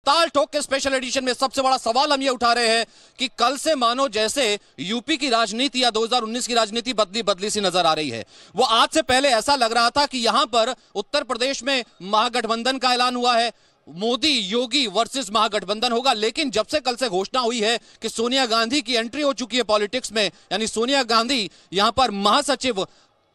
ताल ठोक के स्पेशल एडिशन में सबसे बड़ा सवाल हम ये उठा रहे हैं कि कल से मानो जैसे यूपी की राजनीति या 2019 की राजनीति बदली बदली सी नजर आ रही है। वो आज से पहले ऐसा लग रहा था कि यहां पर उत्तर प्रदेश में महागठबंधन का ऐलान हुआ है, मोदी योगी वर्सेस महागठबंधन होगा, लेकिन जब से कल से घोषणा हुई है कि सोनिया गांधी की एंट्री हो चुकी है पॉलिटिक्स में, यानी सोनिया गांधी यहां पर महासचिव,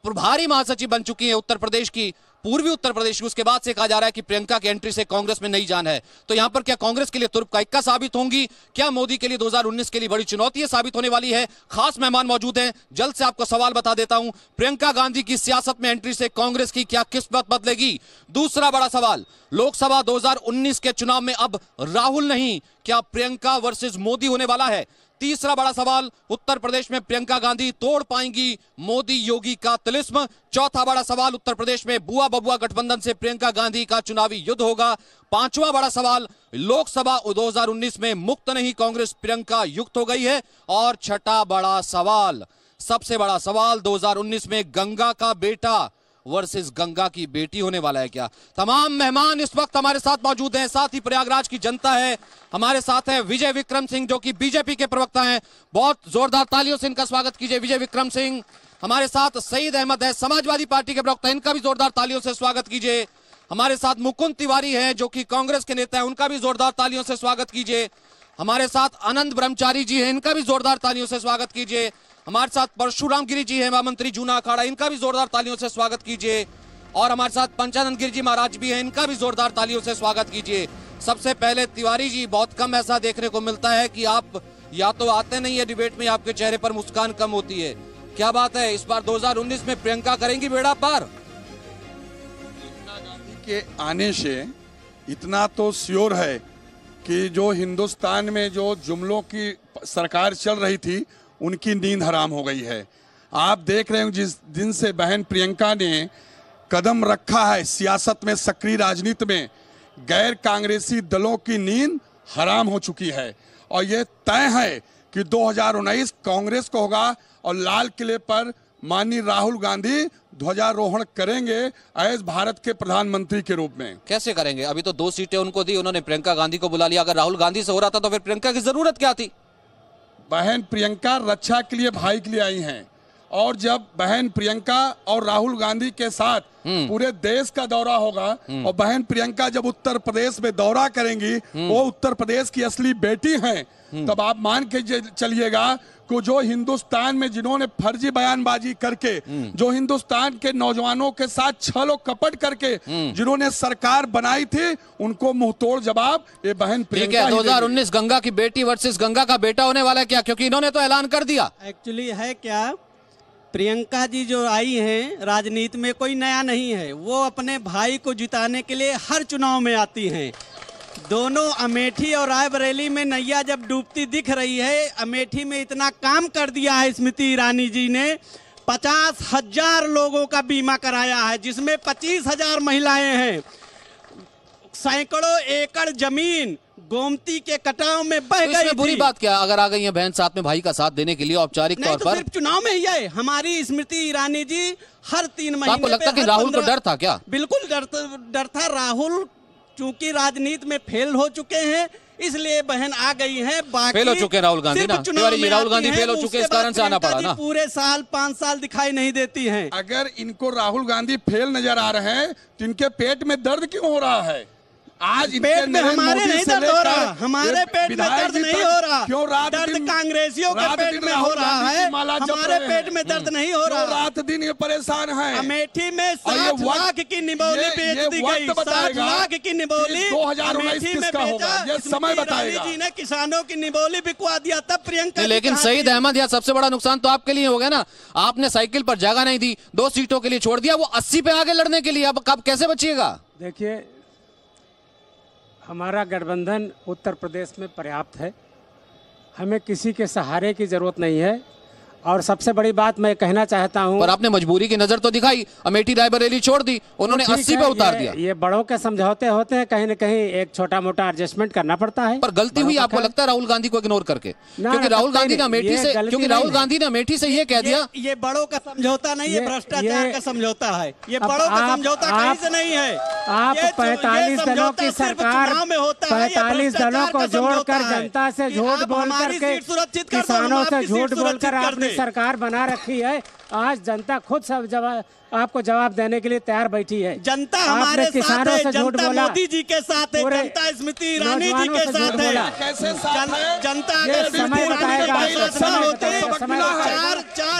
प्रभारी महासचिव बन चुकी है उत्तर प्रदेश की, पूर्वी उत्तर प्रदेश की, उसके बाद से कहा जा रहा है कि प्रियंका की एंट्री से कांग्रेस में नई जान है। तो यहां पर क्या कांग्रेस के लिए तुर्क का इक्का साबित होंगी? क्या मोदी के लिए 2019 के लिए बड़ी चुनौती साबित होने वाली है? खास मेहमान मौजूद हैं, जल्द से आपको सवाल बता देता हूं। प्रियंका गांधी की सियासत में एंट्री से कांग्रेस की क्या किस्मत बदलेगी? दूसरा बड़ा सवाल, लोकसभा 2019 के चुनाव में अब राहुल नहीं, क्या प्रियंका वर्सेस मोदी होने वाला है? तीसरा बड़ा सवाल, उत्तर प्रदेश में प्रियंका गांधी तोड़ पाएंगी मोदी योगी का तिलिस्म? चौथा बड़ा सवाल, उत्तर प्रदेश में बुआ बबुआ गठबंधन से प्रियंका गांधी का चुनावी युद्ध होगा? पांचवा बड़ा सवाल, लोकसभा 2019 में मुक्त नहीं कांग्रेस प्रियंका युक्त हो गई है? और छठा बड़ा सवाल, सबसे बड़ा सवाल, 2019 में गंगा का बेटा वर्सेस गंगा की बेटी होने वाला है क्या? तमाम मेहमान इस वक्त हमारे साथ मौजूद हैं, साथ ही प्रयागराज की जनता है, हमारे साथ है विजय विक्रम सिंह जो कि बीजेपी के प्रवक्ता हैं, बहुत जोरदार तालियों से इनका स्वागत कीजिए। विजय विक्रम सिंह, हमारे साथ सईद अहमद है, समाजवादी पार्टी के प्रवक्ता, इनका भी जोरदार तालियों से स्वागत कीजिए। हमारे साथ मुकुंद तिवारी हैं जो कि कांग्रेस के नेता है, उनका भी जोरदार तालियों से स्वागत कीजिए। हमारे साथ आनंद ब्रह्मचारी जी हैं, इनका भी जोरदार तालियों से स्वागत कीजिए। हमारे साथ परशुराम गिरी जी हैं, महामंत्री जूना अखाड़ा, इनका भी जोरदार तालियों से स्वागत कीजिए। और हमारे साथ पंचानंद गिरी जी महाराज भी हैं, इनका भी जोरदार तालियों से स्वागत कीजिए। सबसे पहले तिवारी जी, बहुत कम ऐसा देखने को मिलता है कि आप या तो आते नहीं है डिबेट में, आपके चेहरे पर मुस्कान कम होती है, क्या बात है? इस बार 2019 में प्रियंका करेंगी बेड़ा पार? प्रियंका गांधी के आने से इतना तो श्योर है कि जो हिंदुस्तान में जो जुमलों की सरकार चल रही थी उनकी नींद हराम हो गई है। आप देख रहे हो जिस दिन से बहन प्रियंका ने कदम रखा है सियासत में, सक्रिय राजनीति में, गैर कांग्रेसी दलों की नींद हराम हो चुकी है। और यह तय है कि 2019 कांग्रेस को होगा और लाल किले पर माननीय राहुल गांधी ध्वजारोहण करेंगे एज भारत के प्रधानमंत्री के रूप में। कैसे करेंगे? अभी तो 2 सीटें उनको दी, उन्होंने प्रियंका गांधी को बुला लिया। अगर राहुल गांधी से हो रहा था तो फिर प्रियंका की जरूरत क्या थी? बहन प्रियंका रक्षा के लिए, भाई के लिए आई हैं, और जब बहन प्रियंका और राहुल गांधी के साथ पूरे देश का दौरा होगा और बहन प्रियंका जब उत्तर प्रदेश में दौरा करेंगी, वो उत्तर प्रदेश की असली बेटी हैं, तब आप मान के चलिएगा को जो हिंदुस्तान में जिन्होंने फर्जी बयानबाजी करके, जो हिंदुस्तान के नौजवानों के साथ छल कपट करके जिन्होंने सरकार बनाई थी, उनको मुंहतोड़ जवाब ये बहन प्रियंका। 2019 गंगा की बेटी वर्सेस गंगा का बेटा होने वाला है क्या? क्योंकि इन्होंने तो ऐलान कर दिया। एक्चुअली है क्या, प्रियंका जी जो आई हैं राजनीति में कोई नया नहीं है, वो अपने भाई को जिताने के लिए हर चुनाव में आती हैं। दोनों अमेठी और रायबरेली में नैया जब डूबती दिख रही है, अमेठी में इतना काम कर दिया है स्मृति ईरानी जी ने, 50,000 लोगों का बीमा कराया है, जिसमें 25,000 महिलाएं हैं। सैकड़ों एकड़ जमीन गोमती के कटाव में बह गई थी। बुरी बात क्या अगर आ गई है बहन साथ में भाई का साथ देने के लिए औपचारिक तौर पर? सिर्फ चुनाव में ही है। हमारी स्मृति ईरानी जी हर 3 महीने आपको लगता कि राहुल को डर था क्या? बिल्कुल डर था। राहुल चूंकि राजनीति में फेल हो चुके हैं, इसलिए बहन आ गई हैं। बाकी फेल हो चुके हैं राहुल गांधी ना, राहुल गांधी फेल हो चुके, इस कारण से आना पड़ा ना। पूरे साल 5 साल दिखाई नहीं देती हैं। अगर इनको राहुल गांधी फेल नजर आ रहे हैं तो इनके पेट में दर्द क्यों हो रहा है? आज पेट में हमारे नहीं दर्द हो रहा, हमारे पेट में दर्द नहीं हो रहा। क्यों दर्द कांग्रेसियों के पेट में हो रहा है, हमारे पेट में दर्द नहीं हो रहा। रात दिन ये परेशान है। अमेठी में 7 लाख की निबोली बेच दी गई, 7 लाख की निबोली 2019 किसका होगा ये समय बताएगा। जी ने किसानों की निबोली बिकवा दिया, तब प्रियंका। लेकिन सईद अहमद, यह सबसे बड़ा नुकसान तो आपके लिए हो गया ना, आपने साइकिल पर जगह नहीं दी, 2 सीटों के लिए छोड़ दिया, वो 80 पे आगे लड़ने के लिए, अब कब कैसे बचिएगा? देखिए, हमारा गठबंधन उत्तर प्रदेश में पर्याप्त है, हमें किसी के सहारे की ज़रूरत नहीं है। और सबसे बड़ी बात मैं कहना चाहता हूं, पर आपने मजबूरी की नजर तो दिखाई, अमेठी रायबरेली छोड़ दी, उन्होंने 80 पे उतार दिया। ये बड़ों के समझौते होते हैं, कहीं न कहीं एक छोटा मोटा एडजस्टमेंट करना पड़ता है। पर गलती हुई आपको लगता है राहुल गांधी को इग्नोर करके? क्योंकि राहुल गांधी ने अमेठी से ये कह दिया, ये बड़ों का समझौता नहीं है, भ्रष्टाचार का समझौता है। ये बड़ों का समझौता कहीं से नहीं है। आप 45 दलों की सरकार, 45 दलों को जोड़कर जनता से झूठ बोल करके, किसानों से झूठ बोलकर आपने सरकार बना रखी है। आज जनता खुद सब आपको जवाब देने के लिए तैयार बैठी है। जनता हमारे साथ है, जनता मोदी जी के साथ है, पूरे जनता स्मृति ईरानी जी के साथ है। कैसे साथ है? जनता ये समय बताएगा,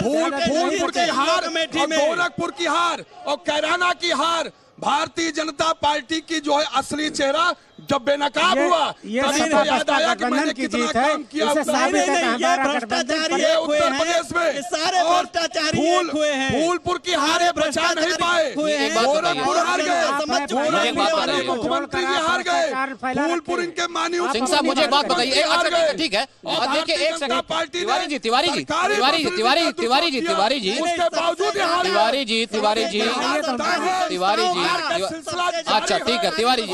फूलपुर की हार, गोरखपुर की हार और कैराना की हार, भारतीय जनता पार्टी की जो है असली चेहरा जब बेनकाब हुआ, ये सपा बसपा गठबंधन की जीत है। इसे साबित है कि हमारा गठबंधन ये उत्तर प्रदेश में सारे भ्रष्टाचारी हुए हैं। फूलपुर की हारे बचा नहीं पाए, गोरखपुर हार गए, मुख्यमंत्री जी हार गए, फूलपुर इनके मानियों। सिंह साहब मुझे एक बात बताइए, अच्छा ठीक है, देखिए एक सेकंड, तिवारी जी उसके बावजूद अच्छा ठीक है, तिवारी जी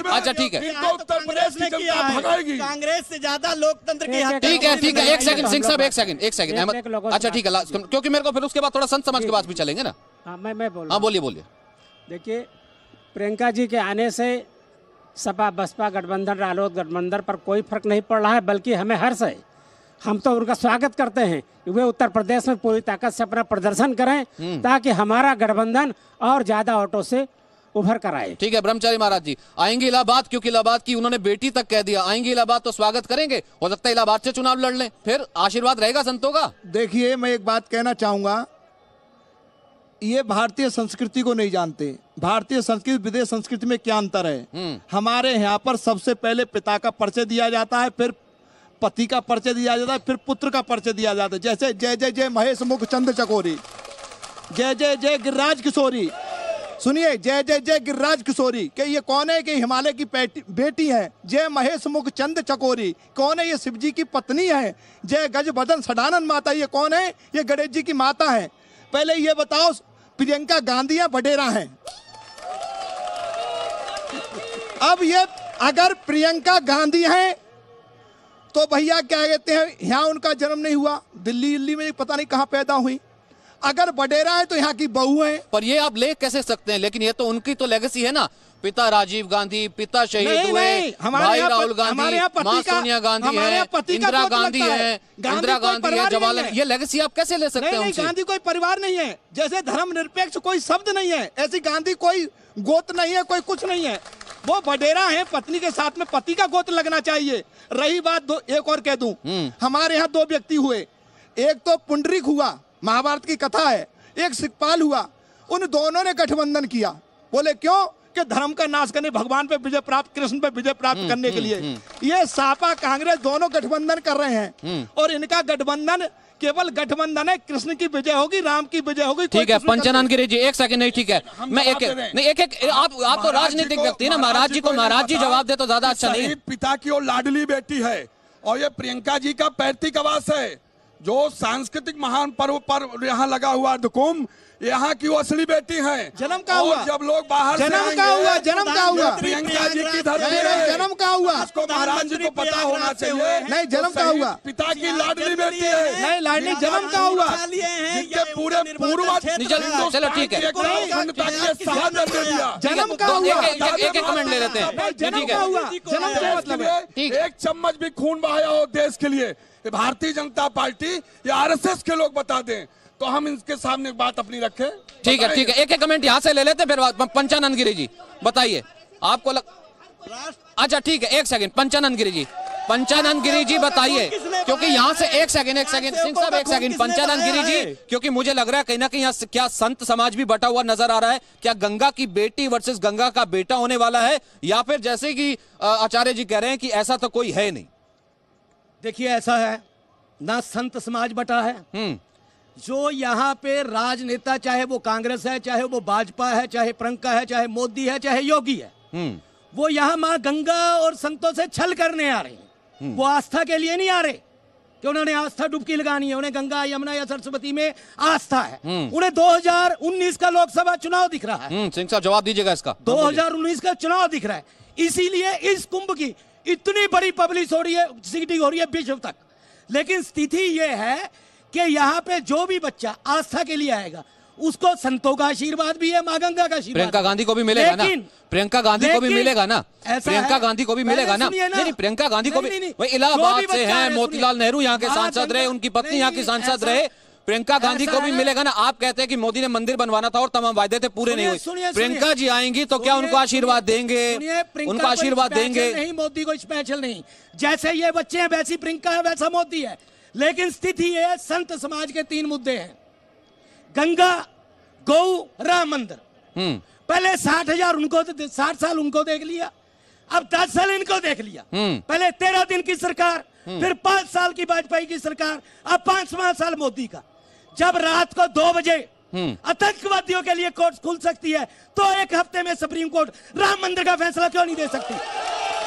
अच्छा ठीक है, उत्तर प्रदेश की जनता भगाएगी। कांग्रेस से ज्यादा लोकतंत्र की ठीक है, एक सेकंड सिंह साहब, एक सेकंड अहमद, अच्छा ठीक है, क्योंकि मेरे को फिर उसके बाद थोड़ा संत समाज के पास भी चलेंगे ना। मैं बोल, हाँ बोलिए। देखिए, प्रियंका जी के आने से सपा बसपा गठबंधन, रालोद गठबंधन पर कोई फर्क नहीं पड़ रहा है, बल्कि हमें हर्ष है। हम तो उनका स्वागत करते हैं, वे उत्तर प्रदेश में पूरी ताकत से अपना प्रदर्शन करें ताकि हमारा गठबंधन और ज्यादा वोटों से उभर कर आए। ठीक है, ब्रह्मचारी महाराज जी आएंगे इलाहाबाद, क्योंकि इलाहाबाद की उन्होंने बेटी तक कह दिया, आएंगे इलाहाबाद तो स्वागत करेंगे, हो सकता है इलाहाबाद से चुनाव लड़ लें, फिर आशीर्वाद रहेगा संतों का। देखिए, मैं एक बात कहना चाहूंगा, ये भारतीय संस्कृति को नहीं जानते। भारतीय संस्कृति विदेश संस्कृति में क्या अंतर है। हमारे यहाँ पर सबसे पहले पिता का परिचय दिया जाता है, फिर पति का परिचय दिया जाता है, फिर पुत्र का परिचय दिया जाता है। जैसे जय जय जय महेश मुख चंद्र चकोरी, जय जय जय गिरिराज किशोरी। सुनिए, जय जय जय गिरिराज किशोरी कि ये कौन है? कि हिमालय की बेटी है। जय महेश मुख चंद चकोरी कौन है? ये शिव जी की पत्नी है। जय गज बदन सडानंद माता, ये कौन है? ये गणेश जी की माता है। पहले ये बताओ, प्रियंका गांधी या बडेरा है? अब ये अगर प्रियंका गांधी है तो भैया क्या कहते हैं, यहाँ उनका जन्म नहीं हुआ, दिल्ली में पता नहीं कहाँ पैदा हुई। अगर बडेरा है तो यहाँ की बहू है। पर ये आप ले कैसे सकते हैं? लेकिन ये तो उनकी तो लेगेसी है ना, पिता राजीव गांधी, पिता शहीद हुए, भाई राहुल गांधी, मां सोनिया गांधी है, इंदिरा गांधी है, जवाहरलाल, ये लेगेसी आप कैसे ले सकते हैं उनसे? गांधी कोई परिवार नहीं है, जैसे धर्मनिरपेक्ष कोई शब्द नहीं है, ऐसी गांधी कोई गोत्र नहीं है, कोई कुछ नहीं है। वो बडेरा है, पत्नी के साथ में पति का गोत्र लगना चाहिए। रही बात एक और कह दूं, हमारे यहाँ दो व्यक्ति हुए, एक तो पुंडरीक हुआ, महाभारत की कथा है, एक शिखपाल हुआ। उन दोनों ने गठबंधन किया। बोले क्यों? कि धर्म का नाश करने, भगवान पे विजय प्राप्त, कृष्ण पे विजय प्राप्त करने के लिए। ये सपा कांग्रेस दोनों गठबंधन कर रहे हैं और इनका गठबंधन केवल गठबंधन है, कृष्ण की विजय होगी, राम की विजय होगी। ठीक है, पंचानन गिरी जी एक सेकंड, नहीं ठीक है, मैं एक आप तो राजनीतिक व्यक्ति है ना, महाराज जी जवाब दे तो ज्यादा अच्छा नहीं। पिता की और लाडली बेटी है और ये प्रियंका जी का पैतृक आवास है, जो सांस्कृतिक महान पर्व पर यहाँ लगा हुआ कुंभ, यहाँ की वो असली बेटी हैं। जन्म का हुआ, जब लोग बाहर जन्म का हुआ, जन्म का हुआ, प्रियंका जी की धरती है, जन्म का हुआ, उसको महाराज जी को पता होना चाहिए। नहीं, जन्म का हुआ, पिता की लाडली बेटी है। नहीं, लाडली जन्म का हुआ, जिनके पूरे पूर्वज, चलो ठीक है, जन्म का हुआ। एक कमेंट ले लेते हैं, जन्म का हुआ, जन्म का मतलब है। एक चम्मच भी खून बहाया हो देश के लिए, भारतीय जनता पार्टी या आरएसएस के लोग बता दें तो हम इनके सामने बात अपनी रखें। ठीक है, एक कमेंट यहाँ से ले लेते हैं, फिर पंचानन गिरी जी बताइए आपको अच्छा ठीक है, एक सेकंड, पंचानन गिरी जी बताइए, क्योंकि यहाँ से एक सेकंड सिंह साहब, एक सेकंड, पंचानन गिरी जी, क्योंकि मुझे लग रहा है कहीं ना कहीं यहाँ क्या संत समाज भी बटा हुआ नजर आ रहा है। क्या गंगा की बेटी वर्सेस गंगा का बेटा होने वाला है, या फिर जैसे कि आचार्य जी कह रहे हैं कि ऐसा तो कोई है नहीं? देखिए, ऐसा है ना, संत समाज बटा है। जो यहाँ पे राजनेता, चाहे वो कांग्रेस है, चाहे वो भाजपा है, चाहे प्रियंका है, चाहे मोदी है, चाहे योगी है, वो यहाँ माँ गंगा और संतों से छल करने आ रहे हैं। वो आस्था के लिए नहीं आ रहे, कि उन्होंने आस्था डुबकी लगानी है, उन्हें गंगा यमुना या सरस्वती में आस्था है। उन्हें 2019 का लोकसभा चुनाव दिख रहा है। सिंह साहब जवाब दीजिएगा इसका। 2019 का चुनाव दिख रहा है, इसीलिए इस कुंभ की इतनी बड़ी पब्लिसिटी हो रही है विश्व तक। लेकिन स्थिति यह है कि यहाँ पे जो भी बच्चा आस्था के लिए आएगा उसको संतों का आशीर्वाद भी है, मां गंगा का आशीर्वाद। प्रियंका गांधी को भी मिलेगा ना, प्रियंका गांधी को भी मिलेगा ना, प्रियंका गांधी को भी मिलेगा ना। नहीं, प्रियंका गांधी को भी, वही इलाहाबाद से हैं, मोतीलाल नेहरू यहाँ के सांसद रहे, उनकी पत्नी यहाँ की सांसद रहे, प्रियंका गांधी को भी मिलेगा ना। आप कहते हैं कि मोदी ने मंदिर बनवाना था और तमाम वायदे थे पूरे नहीं हुए, प्रियंका जी आएंगी तो क्या उनको आशीर्वाद देंगे? उनको आशीर्वाद देंगे नहीं, मोदी को स्पेशल नहीं। जैसे ये बच्चे हैं वैसी प्रियंका है, वैसा मोदी है। लेकिन स्थिति है, संत समाज के 3 मुद्दे हैं, गंगा, गौ, राम मंदिर। पहले 60 साल उनको देख लिया, अब 10 साल इनको देख लिया। पहले 13 दिन की सरकार, फिर 5 साल की वाजपेयी की सरकार, अब 5वां साल मोदी का। जब रात को 2 बजे आतंकवादियों के लिए कोर्ट खुल सकती है तो 1 हफ्ते में सुप्रीम कोर्ट राम मंदिर का फैसला क्यों नहीं दे सकती?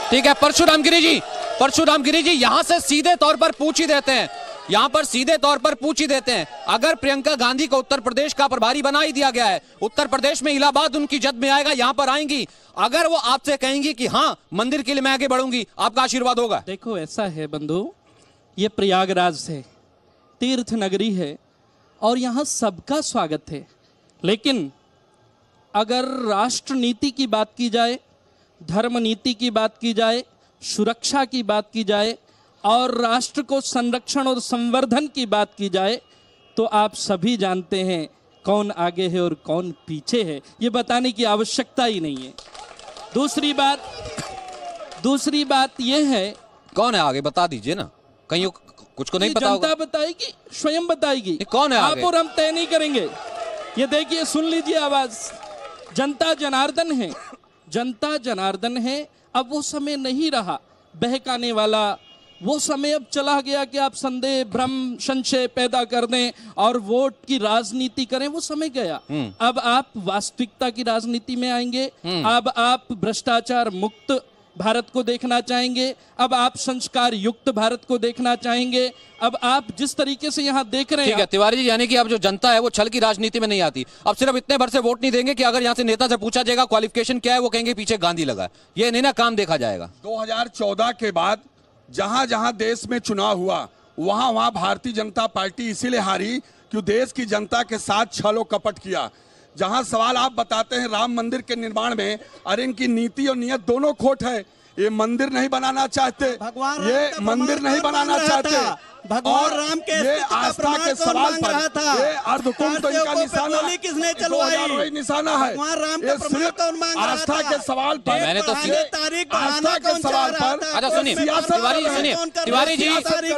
ठीक है, परशुराम गिरी जी यहां से सीधे तौर पर पूछ ही देते हैं, यहां पर सीधे तौर पर पूछ ही देते हैं, अगर प्रियंका गांधी को उत्तर प्रदेश का प्रभारी बना ही दिया गया है, उत्तर प्रदेश में इलाहाबाद उनकी जद में आएगा, यहां पर आएंगी, अगर वो आपसे कहेंगी कि हाँ मंदिर के लिए मैं आगे बढ़ूंगी, आपका आशीर्वाद होगा? देखो ऐसा है बंधु, ये प्रयागराज है, तीर्थ नगरी है और यहाँ सबका स्वागत है। लेकिन अगर राष्ट्र नीति की बात की जाए, धर्म नीति की बात की जाए, सुरक्षा की बात की जाए और राष्ट्र को संरक्षण और संवर्धन की बात की जाए तो आप सभी जानते हैं कौन आगे है और कौन पीछे है, ये बताने की आवश्यकता ही नहीं है। दूसरी बात ये है, कौन है आगे बता दीजिए ना, कहीं कुछ को नहीं पता होगा। जनता बताएगी, स्वयं बताएगी कौन है आगे? आप और हम तय नहीं करेंगे। ये देखिए, सुन लीजिए आवाज, जनता जनार्दन है, जनता जनार्दन है। अब वो समय नहीं रहा बहकाने वाला, वो समय अब चला गया कि आप संदेह, भ्रम, संशय पैदा कर दें और वोट की राजनीति करें, वो समय गया। अब आप वास्तविकता की राजनीति में आएंगे, अब आप भ्रष्टाचार मुक्त भारत को देखना चाहेंगे, अब आप संस्कार युक्त भारत को देखना चाहेंगे, अब आप जिस तरीके से यहाँ देख रहे हैं। ठीक है तिवारी जी, यानी कि अब जो जनता है वो छल की राजनीति में नहीं आती, अब सिर्फ इतने भर से वोट नहीं देंगे कि अगर यहाँ से नेता से पूछा जाएगा क्वालिफिकेशन क्या है, वो कहेंगे पीछे गांधी लगा, ये नहीं ना काम देखा जाएगा। 2014 के बाद जहां जहां देश में चुनाव हुआ वहां वहां भारतीय जनता पार्टी इसीलिए हारी कि देश की जनता के साथ छल कपट किया। जहां सवाल आप बताते हैं राम मंदिर के निर्माण में, अरे इनकी नीति और नियत दोनों खोट है। ये मंदिर नहीं बनाना चाहते, ये मंदिर नहीं बनाना चाहते, भगवान राम के ये आस्था के सवाल पर ये अर्धकुंभ तो इनका निशाना, किसने चलवाई? निशाना है। भगवान राम ये सिर्फ आस्था के सवाल पर, मैंने तो आस्था के सवाल पर। अच्छा सुनिए तिवारी जी, सुनिए तिवारी जी,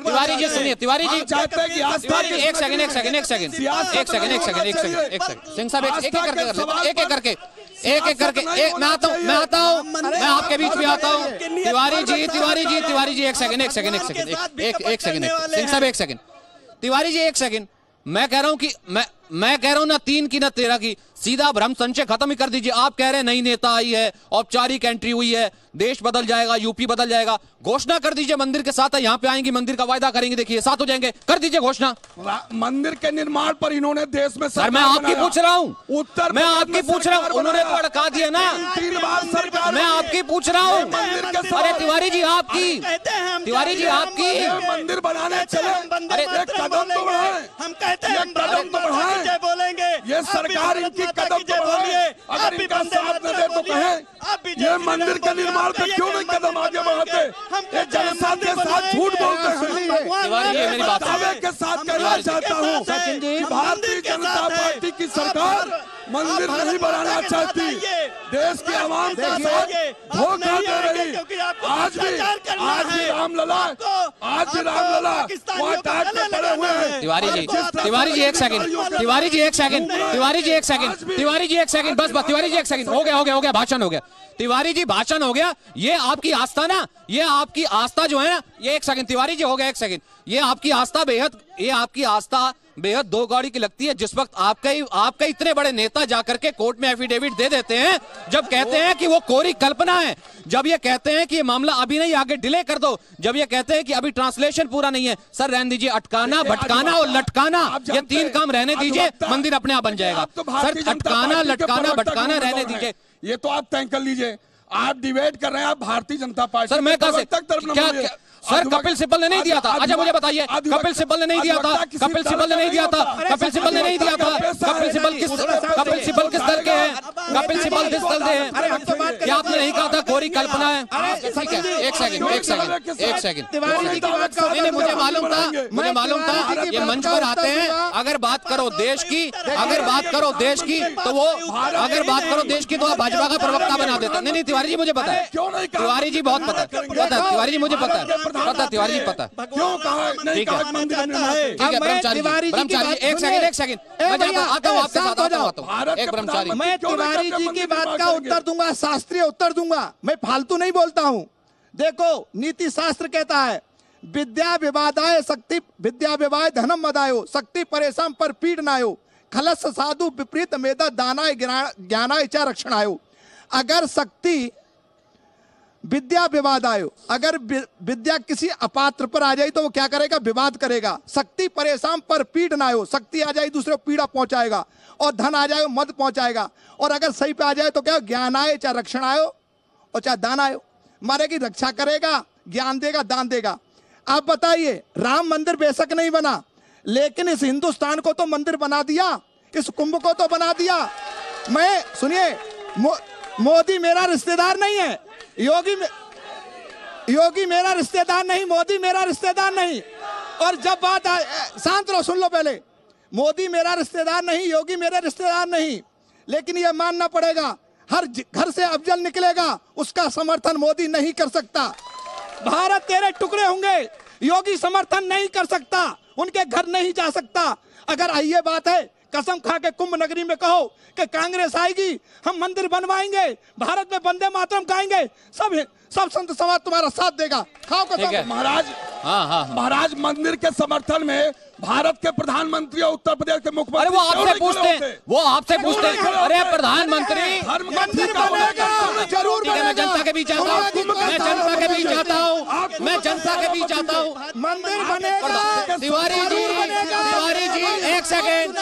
तिवारी जी सुनिए, तिवारी जी चाहते हैं कि आस्था के, एक सेकंड सिंह साहब एक एक करके मैं आता हूँ मैं आपके बीच में आता हूँ। तिवारी जी एक सेकंड सिंह साहब एक सेकंड, तिवारी जी एक सेकंड, मैं कह रहा हूँ कि मैं कह रहा हूँ ना 3 की ना 13 की, सीधा भ्रम संशय खत्म ही कर दीजिए। आप कह रहे हैं नई नेता आई है, औपचारिक एंट्री हुई है, देश बदल जाएगा, यूपी बदल जाएगा, घोषणा कर दीजिए मंदिर के साथ है, यहाँ पे आएंगी, मंदिर का वायदा करेंगी, देखिए साथ हो जाएंगे, कर दीजिए घोषणा। मंदिर के निर्माण पर इन्होंने देश में सर मैं आपकी पूछ रहा हूँ, मैं आपकी पूछ रहा हूँ, उन्होंने तो अड़का दिया ना, 3 बार सरकार, मैं आपकी पूछ रहा हूँ। अरे तिवारी जी आपकी, तिवारी जी आपकी, मंदिर बनाने चले, अरे एक कदम तो बढ़ाएं, हम कहते हैं कदम तो बढ़ाएं, बोलेंगे ये सरकार इनकी कदम तो बढ़ाए, अगर इनका साथ न दे तो कहें ये मंदिर के निर्माण पे क्यों नहीं कदम आगे बढ़ाते? ये जनता के साथ झूठ बोलते हैं। तिवारी जी मेरी बात दावे के साथ कहना चाहता हूँ कि भारतीय जनता पार्टी की सरकार मंदिर नहीं बनाना चाहती, देश की आवाम के साथ धोखा दे रही। आज भी रामलला वहाँ टाट पे पड़े हुए हैं। तिवारी जी एक सेकंड, बस तिवारी जी एक सेकंड, हो गया भाषण हो गया, तिवारी जी भाषण हो गया। ये आपकी आस्था ना, ये आपकी आस्था जो है ना, ये एक सेकंड तिवारी जी हो गया, एक सेकंड, ये आपकी आस्था बेहद, ये आपकी आस्था बेहद दो गाड़ी की लगती है। जिस वक्त आपके इतने बड़े नेता जाकर के कोर्ट में एफिडेविट दे देते हैं, जब कहते हैं कि वो कोरी कल्पना है, जब ये कहते हैं कि ये मामला अभी नहीं आगे डिले कर दो, जब ये कहते हैं कि अभी ट्रांसलेशन पूरा नहीं है, सर रहने दीजिए, अटकाना भटकाना और लटकाना ये तीन काम रहने दीजिए, मंदिर अपने आप बन जाएगा। सर अटकाना लटकाना भटकाना रहने दीजिए, ये तो आप तय कर लीजिए। आप डिबेट कर रहे हैं, आप भारतीय जनता पार्टी। सर मैं कहां से क्या सर कपिल सिब्बल ने नहीं दिया था? अच्छा मुझे बताइए, कपिल सिब्बल ने नहीं दिया था, कपिल सिब्बल ने नहीं दिया था, कपिल सिब्बल ने नहीं दिया था। कपिल सिब्बल किस दल के हैं? कपिल सिब्बल किस दल से हैं? क्या आपने नहीं कहा था कोरी कल्पना है? ठीक है, एक सेकंड नहीं, मुझे मालूम था ये मंच पर आते हैं, अगर बात करो देश की, तो वो अगर बात करो देश की तो आप भाजपा का प्रवक्ता बना देते। नहीं तिवारी जी मुझे पता है, तिवारी जी बहुत पता है, तिवारी जी मुझे पता है, तिवारी जी पता है क्यों कहा नहीं कहा मंदिर ठीक है ब्रह्मचारी एक सेकंड मैं आता हूं आपके साथ आता हूं। एक ब्रह्मचारी, मैं तिवारी जी की बात का उत्तर दूंगा, शास्त्रीय उत्तर दूंगा, मैं फालतू नहीं बोलता हूं। देखो नीति शास्त्र कहता है विद्या विवादाय शक्ति, विद्या विवाद धनम मदायो, शक्ति परेशान पर पीड़ नायो, खलस साधु विपरीत मेधा दानाय ज्ञानाय च रक्षणायो। अगर शक्ति विद्या विवाद आयो, अगर विद्या किसी अपात्र पर आ जाए तो वो क्या करेगा? विवाद करेगा। शक्ति परेशान पर पीड़ ना आयो, शक्ति आ जाए दूसरे को पीड़ा पहुंचाएगा, और धन आ जाए मद पहुंचाएगा, और अगर सही पे आ जाए तो क्या? ज्ञान आए चाहे रक्षण आयो और चाहे दान आयो, मारे की रक्षा करेगा, ज्ञान देगा, दान देगा। आप बताइए, राम मंदिर बेशक नहीं बना, लेकिन इस हिंदुस्तान को तो मंदिर बना दिया, इस कुंभ को तो बना दिया। मैं सुनिए, मोदी मेरा रिश्तेदार नहीं है, योगी मेरा रिश्तेदार नहीं, मोदी मेरा रिश्तेदार नहीं। और जब बात आए, शांत रहो, सुन लो पहले, मोदी मेरा रिश्तेदार नहीं, योगी मेरे रिश्तेदार नहीं, लेकिन यह मानना पड़ेगा हर घर से अफजल निकलेगा, उसका समर्थन मोदी नहीं कर सकता। भारत तेरे टुकड़े होंगे, योगी समर्थन नहीं कर सकता, उनके घर नहीं जा सकता। अगर ये बात है, कसम खा के कुंभ नगरी में कहो कि कांग्रेस आएगी, हम मंदिर बनवाएंगे, भारत में वंदे मातरम गाएंगे, सब संत समाज तुम्हारा साथ देगा। खाओ कसम। महाराज मंदिर के समर्थन में भारत के प्रधानमंत्री और उत्तर प्रदेश के मुख्यमंत्री, अरे वो आपसे पूछते हैं, अरे प्रधानमंत्री मंदिर बनेगा जरूर, मैं जनता के बीच आता हूँ, मैं जनता के बीच आता हूँ, मंदिर बनेगा। तिवारी जी एक सेकेंड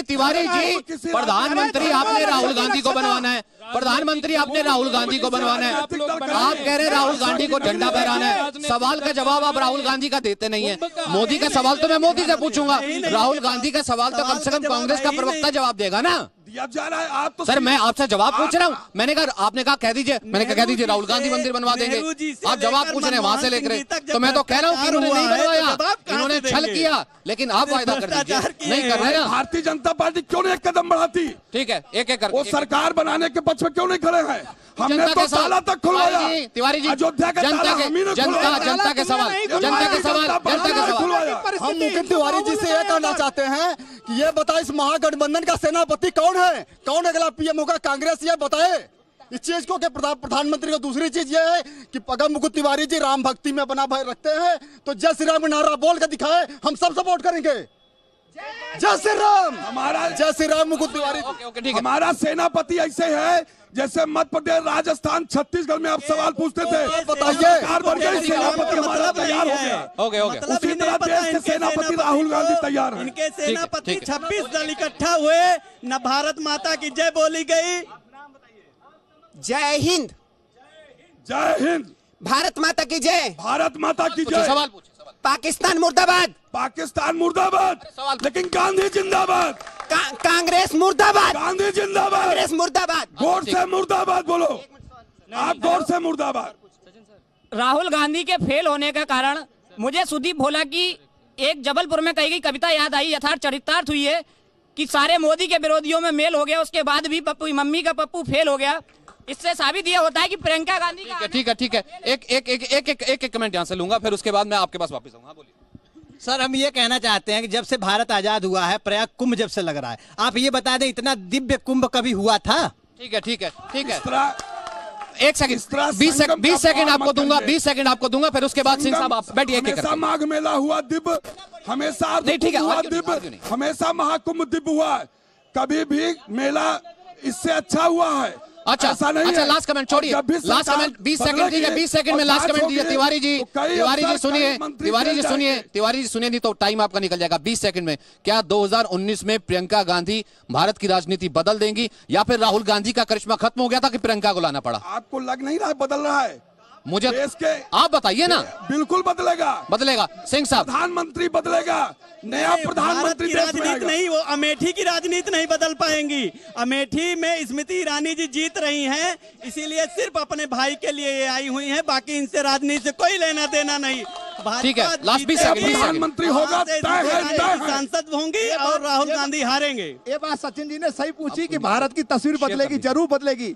तिवारी जी प्रधानमंत्री आपने राहुल गांधी को बनवाना है, प्रधानमंत्री आपने राहुल गांधी को बनवाना है, आप कह रहे हैं राहुल गांधी को झंडा फहराना है। सवाल का जवाब आप राहुल गांधी का देते नहीं है। मोदी का सवाल तो मैं मोदी से पूछूंगा, राहुल गांधी का सवाल तो कम से कम कांग्रेस का प्रवक्ता जवाब देगा ना। जा रहा है आप तो सर मैं आपसे जवाब पूछ रहा हूँ, मैंने कहा, आपने कहा कह दीजिए, मैंने कहा कह दीजिए राहुल गांधी मंदिर बनवा देंगे, आप जवाब पूछ रहे हैं वहां से लेकर, तो मैं तो कह रहा हूँ कि इन्होंने नहीं बनवाया, इन्होंने छल किया, लेकिन आप वायदा कर दीजिए, नहीं कर रहे हैं। भारतीय जनता पार्टी क्यों नहीं एक कदम बढ़ाती? ठीक है, एक कर, वो सरकार बनाने के पक्ष में क्यों नहीं खड़े हैं? हमने तो ताला तक खुलवाया। तिवारी जी अयोध्या का ताला जनता के सवाल हम मुकुट तिवारी जी से ये कहना चाहते हैं कि ये बताए इस महागठबंधन का सेनापति कौन है, कौन अगला पीएम होगा कांग्रेस, ये बताए इस चीज को। प्रधानमंत्री को दूसरी चीज ये है कि अगर मुकुट तिवारी जी राम भक्ति में बना भय रखते हैं तो जय श्री राम नारा बोल कर दिखाए, हम सब सपोर्ट करेंगे। जय श्री राम, हमारा जय श्री राम मुकुट तिवारी। हमारा सेनापति ऐसे है जैसे मध्य प्रदेश, राजस्थान, छत्तीसगढ़ में आप सवाल पूछते थे, बताइए सेनापति हमारा तैयार हो गया। उसी तरह देश के सेनापति राहुल गांधी तैयार है। इनके सेनापति 26 दल इकट्ठा हुए, न भारत माता की जय बोली गई। जय हिंद, जय हिंद, भारत माता की जय, भारत माता की जय। सवाल पूछिए, पाकिस्तान मुर्दाबाद, पाकिस्तान मुर्दाबाद, लेकिन गांधी जिंदाबाद, कांग्रेस मुर्दाबाद, गांधी जिंदाबाद, कांग्रेस मुर्दाबाद, गौर से मुर्दाबाद बोलो, आप गौर से मुर्दाबाद। राहुल गांधी के फेल होने का कारण मुझे सुदीप भोला की एक जबलपुर में कही गई कविता याद आई, यथार्थ चरितार्थ हुई है कि सारे मोदी के विरोधियों में मेल हो गया, उसके बाद भी पप्पू मम्मी का पप्पू फेल हो गया। इससे साबित यह होता है कि प्रियंका गांधी का। ठीक है, एक कमेंट यहाँ से लूंगा, फिर उसके बाद मैं आपके पास वापस आऊंगा। बोलिए सर, हम ये कहना चाहते हैं कि जब से भारत आजाद हुआ है, प्रयाग कुंभ जब से लग रहा है, आप ये बता दें इतना दिव्य कुंभ कभी हुआ था? ठीक है। एक सेकंड, 20 सेकंड आपको दूंगा, 20 सेकंड आपको दूंगा, फिर उसके बाद सिंह साहब आप बैठिए। हमेशा माघ मेला हुआ दिव्य, हमेशा हुआ दिव्य, हमेशा महाकुंभ दिव्य हुआ है, कभी भी मेला इससे अच्छा हुआ है। अच्छा, लास्ट कमेंट छोड़िए, लास्ट कमेंट 20 सेकंड, ठीक है 20 सेकंड में लास्ट कमेंट दीजिए। तिवारी जी सुनिए, तिवारी जी सुनिए, नहीं तो टाइम आपका निकल जाएगा। 20 सेकंड में क्या 2019 में प्रियंका गांधी भारत की राजनीति बदल देंगी, या फिर राहुल गांधी का करिश्मा खत्म हो गया था कि प्रियंका को लाना पड़ा? आपको लग नहीं रहा है बदल रहा है? मुझे आप बताइए ना। बिल्कुल बदलेगा, बदलेगा। सिंह साहब, प्रधानमंत्री बदलेगा, नया प्रधानमंत्री की राजनीति नहीं, वो अमेठी की राजनीति नहीं बदल पाएंगी। अमेठी में स्मृति ईरानी जी जीत रही हैं, इसीलिए सिर्फ अपने भाई के लिए ये आई हुई हैं, बाकी इनसे राजनीति से कोई लेना देना नहीं। ठीक है, लास्ट 20 सेकंड, प्रधानमंत्री होगा, सांसद होंगी और राहुल गांधी हारेंगे। ये बात सचिन जी ने सही पूछी कि भारत की तस्वीर बदलेगी, जरूर बदलेगी।